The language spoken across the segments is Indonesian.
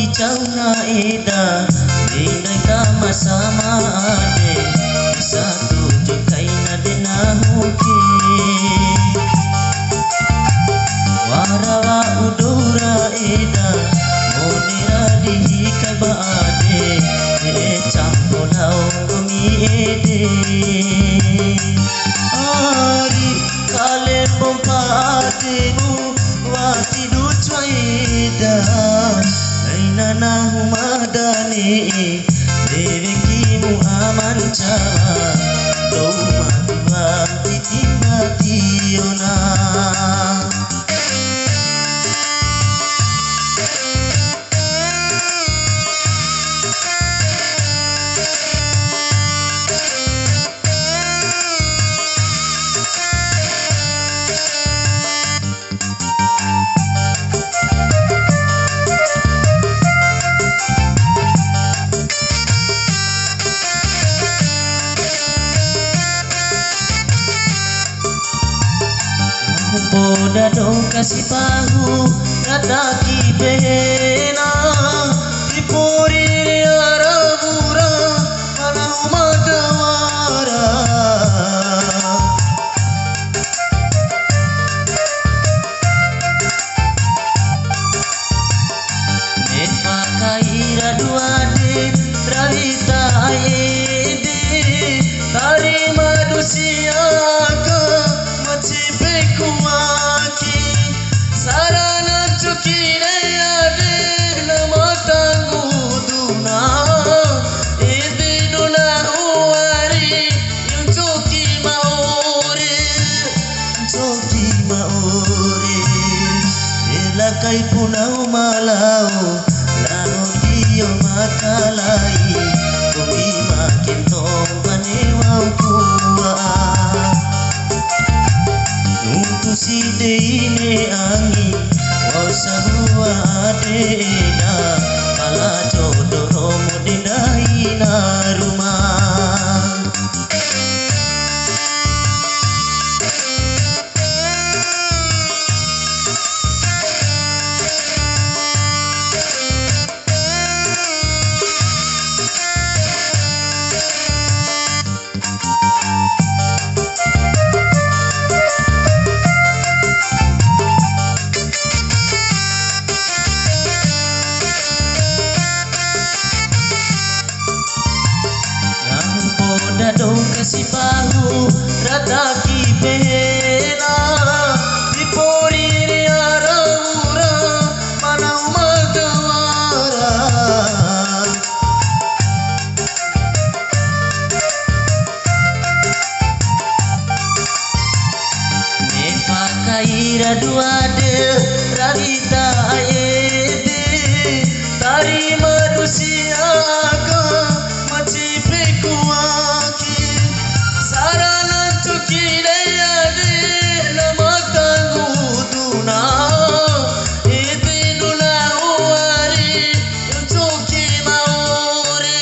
ticau na eda Dinay tama sama ade Bisa tujuh kaina dinahuki Warawa udura eda Monira dihikai baade Campur laung gumi ede Ari kale pompa ademu Wati dutra eda Naina nahu madani Dewi kimu aman cawa Doma tuang titimba tiona Boda dong kasih pahu rataki behena Dipuri arabura mana umadawara Nepa kaira duade rahita aede Tari manusia ka macipe kuaki sarana cukine ade nama tanguduna ede duna uari yung cuki maore elakai punau malau laho dio makalai kumi makin tong panewau kuwa si deine angin wau sarua adena kala jodoh romo dinaina rumah Dong kasih pahu rataki behena Dipuri arabura mana umadawara Nepa kaira duade rahita aede Tari manusia ka macipe kuaki sarana cukine ade nama tanguduna ede duna uari cuki maore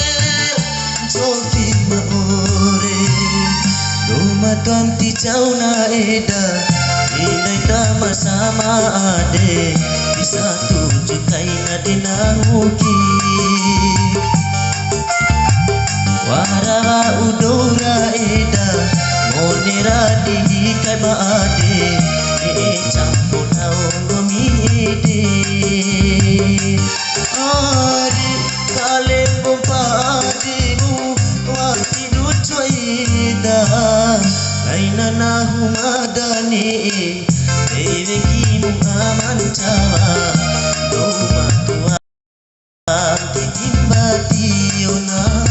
Doma tuam ticau na eda Inai tama sama ade Bisa tujuh kaina dinahuki Warawa udora eda Monira dihikai baade Campur laung gumi ede Ari kale pompa ademu Wati dutra eda Naina nahu madani Dewi kimu aman cawa Doma tuang titimba tiona